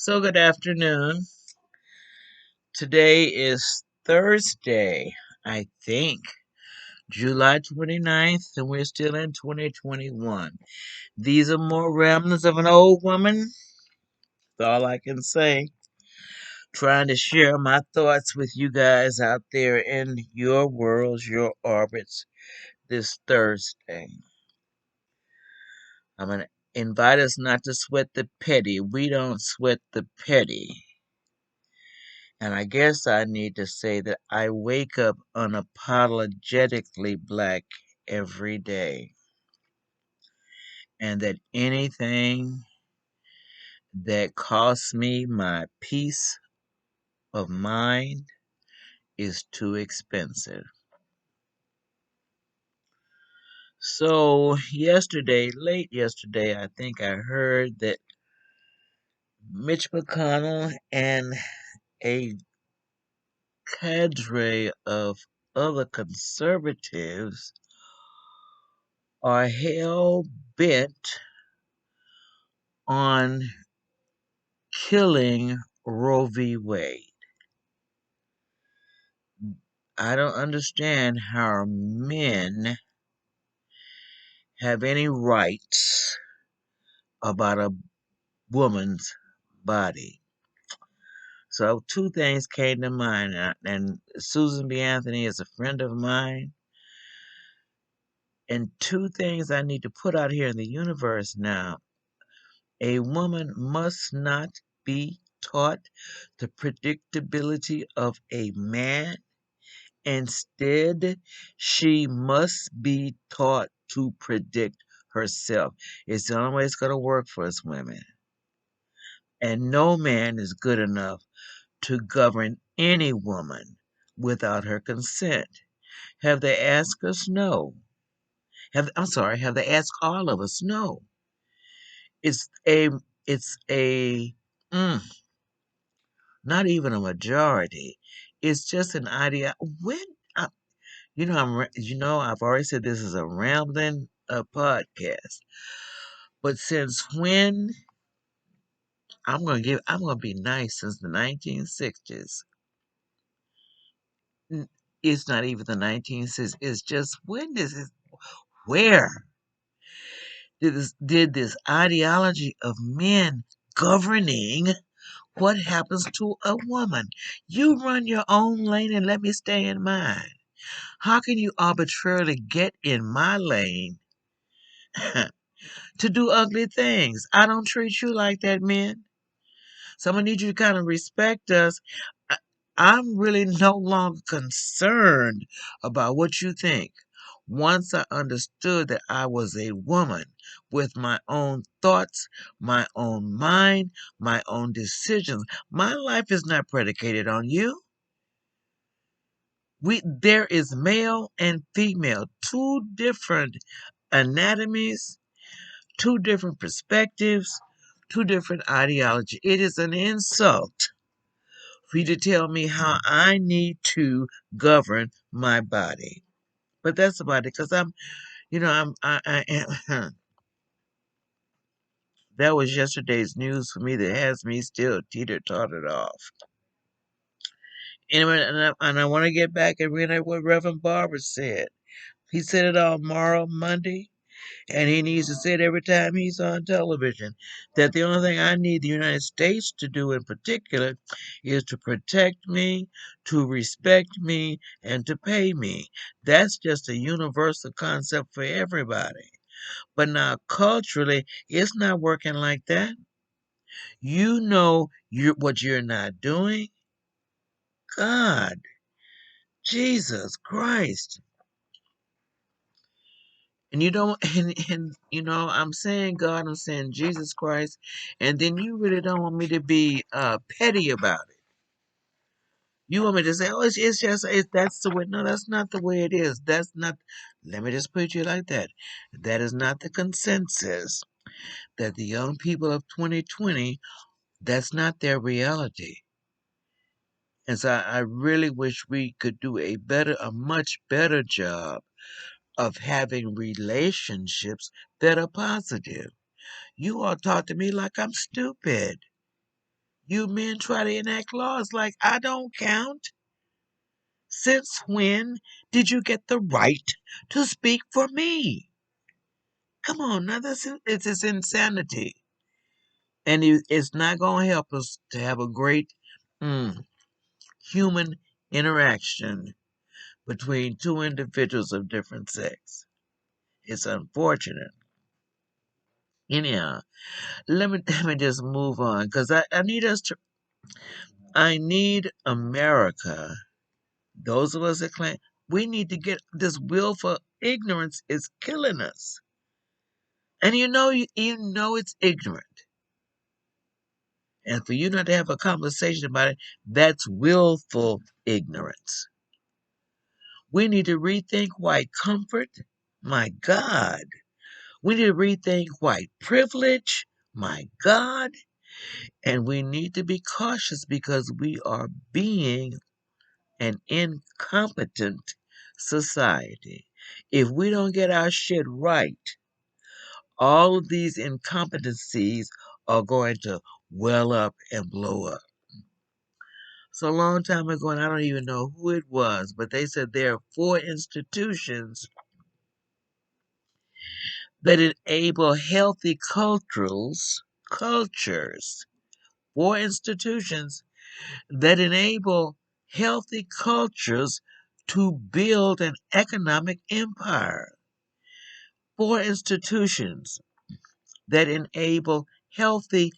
So, good afternoon. Today is Thursday, I think, July 29th, and we're still in 2021. These are more remnants of an old woman. That's all I can say. Trying to share my thoughts with you guys out there in your worlds, your orbits this Thursday. I'm going to invite us not to sweat the petty. We don't sweat the petty. And I guess I need to say that I wake up unapologetically black every day. And that anything that costs me my peace of mind is too expensive. So, late yesterday, I think I heard that Mitch McConnell and a cadre of other conservatives are hell bent on killing Roe v. Wade. I don't understand how men have any rights about a woman's body. So two things came to mind, and Susan B. Anthony is a friend of mine, and two things I need to put out here in the universe now. A woman must not be taught the predictability of a man. Instead, she must be taught to predict herself. It's the only way it's going to work for us women. And no man is good enough to govern any woman without her consent. Have they asked us? No. Have they asked all of us? No. It's a, it's a, mm, not even a majority. It's just an idea. I've already said this is a rambling podcast. But since when I'm gonna be nice since the 1960s. It's not even the 1960s. It's just where did this ideology of men governing what happens to a woman? You run your own lane and let me stay in mine. How can you arbitrarily get in my lane to do ugly things? I don't treat you like that, men. So I'm gonna need you to kind of respect us. I- I'm really no longer concerned about what you think. Once I understood that I was a woman with my own thoughts, my own mind, my own decisions, my life is not predicated on you. There is male and female, two different anatomies, two different perspectives, two different ideology. It is an insult for you to tell me how I need to govern my body. But that's about it, because I am. That was yesterday's news for me that has me still teeter-tottered off. Anyway, and I want to get back and read what Reverend Barber said. He said it on Morrow Monday, and he needs to say it every time he's on television. That the only thing I need the United States to do in particular is to protect me, to respect me, and to pay me. That's just a universal concept for everybody. But now, culturally, it's not working like that. You know what you're not doing. God, Jesus Christ. And you don't, I'm saying God, I'm saying Jesus Christ, and then you really don't want me to be petty about it. You want me to say, oh, that's the way. No, that's not the way it is. That's not, let me just put it to you like that. That is not the consensus that the young people of 2020, that's not their reality. And so I really wish we could do a much better job of having relationships that are positive. You all talk to me like I'm stupid. You men try to enact laws like I don't count. Since when did you get the right to speak for me? Come on, now it's insanity. And it's not going to help us to have a great human interaction between two individuals of different sex. It's unfortunate. Anyhow, let me just move on because I need us to. I need America. Those of us that claim we need to get this willful ignorance is killing us, and you know it's ignorant, and for you not to have a conversation about it, that's willful ignorance. We need to rethink white comfort. My God. We need to rethink white privilege. My God. And we need to be cautious because we are being an incompetent society. If we don't get our shit right, all of these incompetencies are going to well up and blow up. So a long time ago, and I don't even know who it was, but they said there are 4 institutions that enable healthy cultures, 4 institutions that enable healthy cultures to build an economic empire. 4 institutions that enable healthy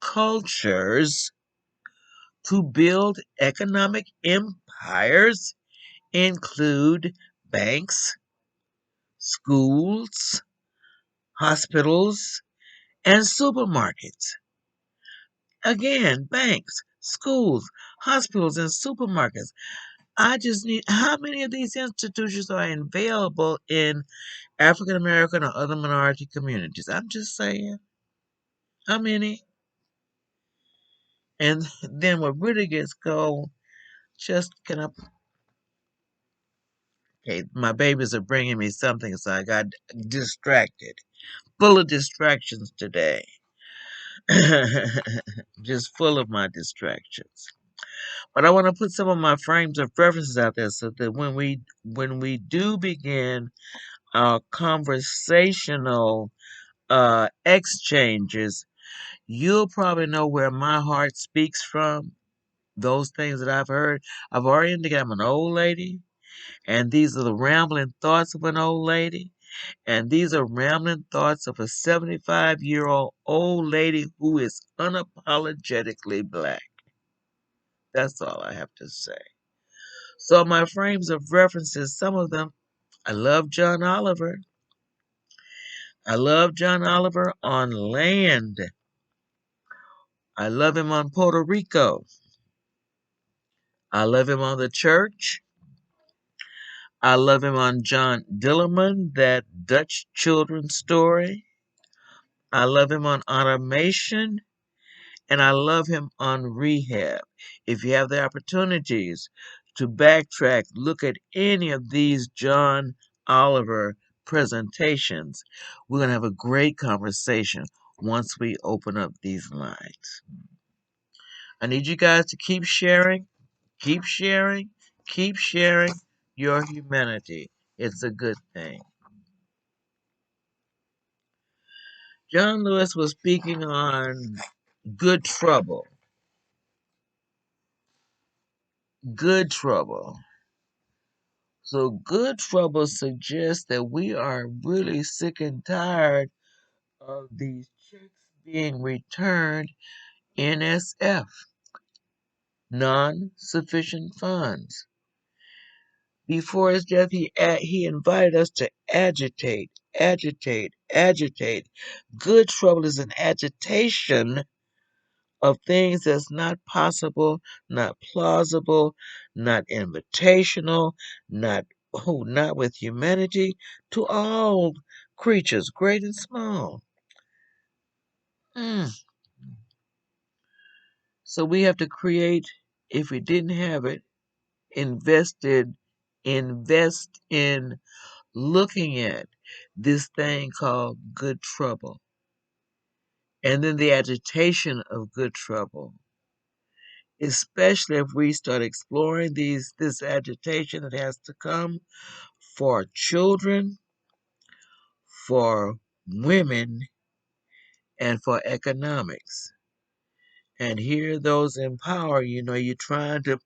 cultures to build economic empires include banks, schools, hospitals, and supermarkets. Again, banks, schools, hospitals, and supermarkets. I just need how many of these institutions are available in African American or other minority communities? I'm just saying. How many? And then what really gets cold, just can I okay, my babies are bringing me something, so I got distracted. Full of distractions today. Just full of my distractions. But I want to put some of my frames of references out there so that when we do begin our conversational exchanges, you'll probably know where my heart speaks from. Those things that I've heard. I've already indicated I'm an old lady, and these are the rambling thoughts of an old lady. And these are rambling thoughts of a 75-year-old lady who is unapologetically black. That's all I have to say. So my frames of references, some of them, I love John Oliver. I love John Oliver on land. I love him on Puerto Rico. I love him on the church. I love him on John Dillerman, that Dutch children's story. I love him on automation. And I love him on rehab. If you have the opportunities to backtrack, look at any of these John Oliver presentations. We're going to have a great conversation once we open up these lines. I need you guys to keep sharing, keep sharing, keep sharing your humanity. It's a good thing. John Lewis was speaking on good trouble. Good trouble. So good trouble suggests that we are really sick and tired of these checks being returned NSF, non-sufficient funds. Before his death, he invited us to agitate, agitate, agitate. Good trouble is an agitation of things that's not possible, not plausible, not invitational, not with humanity, to all creatures, great and small. Mm. So we have to create, if we didn't have it, invest in looking at this thing called good trouble. And then the agitation of good trouble. especially if we start exploring this agitation that has to come for children, for women, and for economics. And here those in power, you're trying to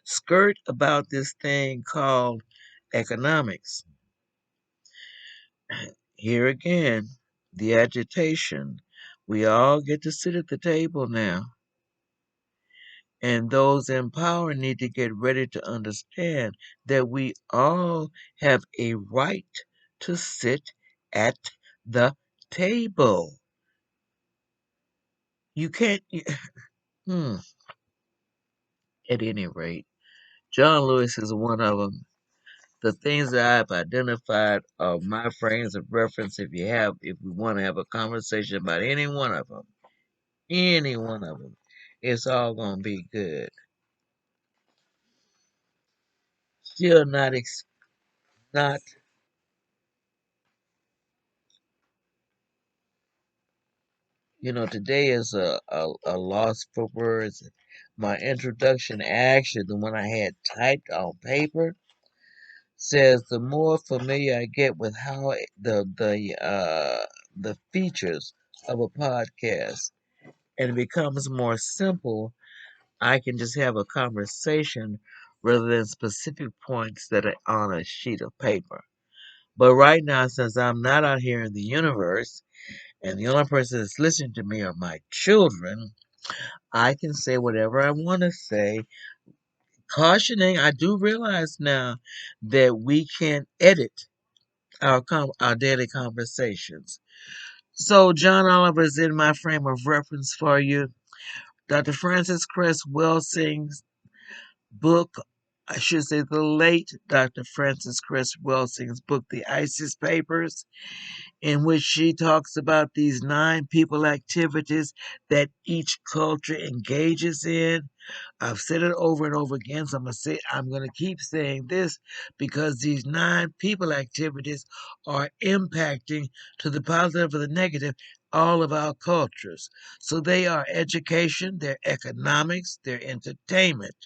skirt about this thing called economics. Here again, the agitation. We all get to sit at the table now. And those in power need to get ready to understand that we all have a right to sit at the table. You can't, hmm, at any rate, John Lewis is one of them. The things that I've identified are my frames of reference. If we want to have a conversation about any one of them, it's all going to be good. Still not, today is a loss for words. My introduction, actually, the one I had typed on paper, says the more familiar I get with how the features of a podcast, and it becomes more simple, I can just have a conversation rather than specific points that are on a sheet of paper. But right now, since I'm not out here in the universe, and the only person that's listening to me are my children, I can say whatever I want to say. Cautioning, I do realize now that we can edit our daily conversations. So John Oliver is in my frame of reference for you. Dr. Francis Cress Welsing's book, I should say the late Dr. Francis Cress Welsing's book, The ISIS Papers, in which she talks about these 9 people activities that each culture engages in. I've said it over and over again, so I'm gonna keep saying this because these 9 people activities are impacting, to the positive or the negative, all of our cultures. So they are education, they're economics, they're entertainment,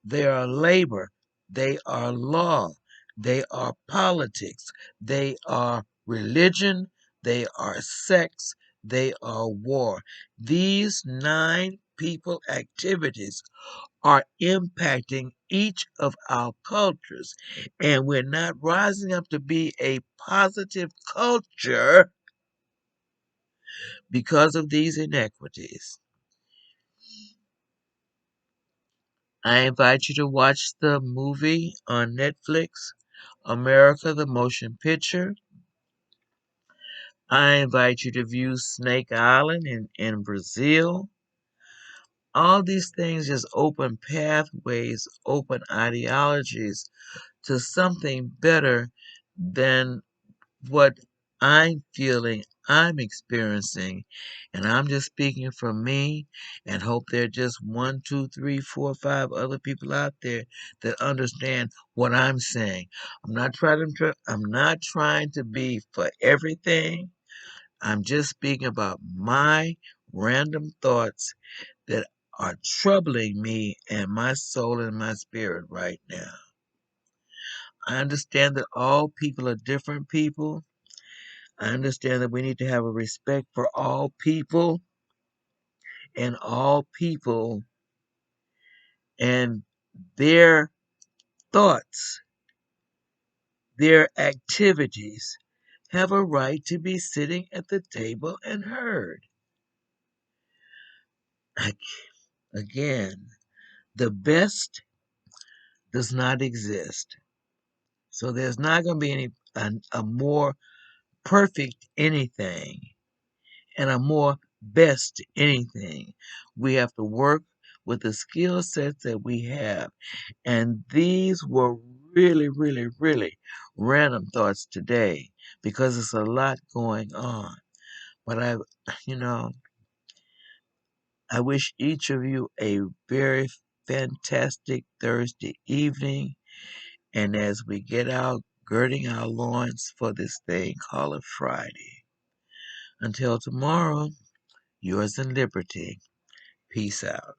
they are labor, they are law, they are politics, they are religion, they are sex, they are war. These 9 people activities are impacting each of our cultures, and we're not rising up to be a positive culture because of these inequities. I invite you to watch the movie on Netflix, America the Motion Picture. I invite you to view Snake Island in Brazil. All these things just open pathways, open ideologies to something better than what I'm feeling, I'm experiencing. And I'm just speaking for me and hope there are just 1, 2, 3, 4, 5 other people out there that understand what I'm saying. I'm not trying to be for everything. I'm just speaking about my random thoughts that are troubling me and my soul and my spirit right now. I understand that all people are different people. I understand that we need to have a respect for all people and all people and their thoughts, their activities have a right to be sitting at the table and heard. Again, the best does not exist. So there's not going to be a more perfect anything and a more best anything. We have to work with the skill sets that we have. And these were really, really, really random thoughts today because there's a lot going on. But you know, I wish each of you a very fantastic Thursday evening. And as we get out, girding our loins for this thing called a Friday. Until tomorrow, yours in liberty. Peace out.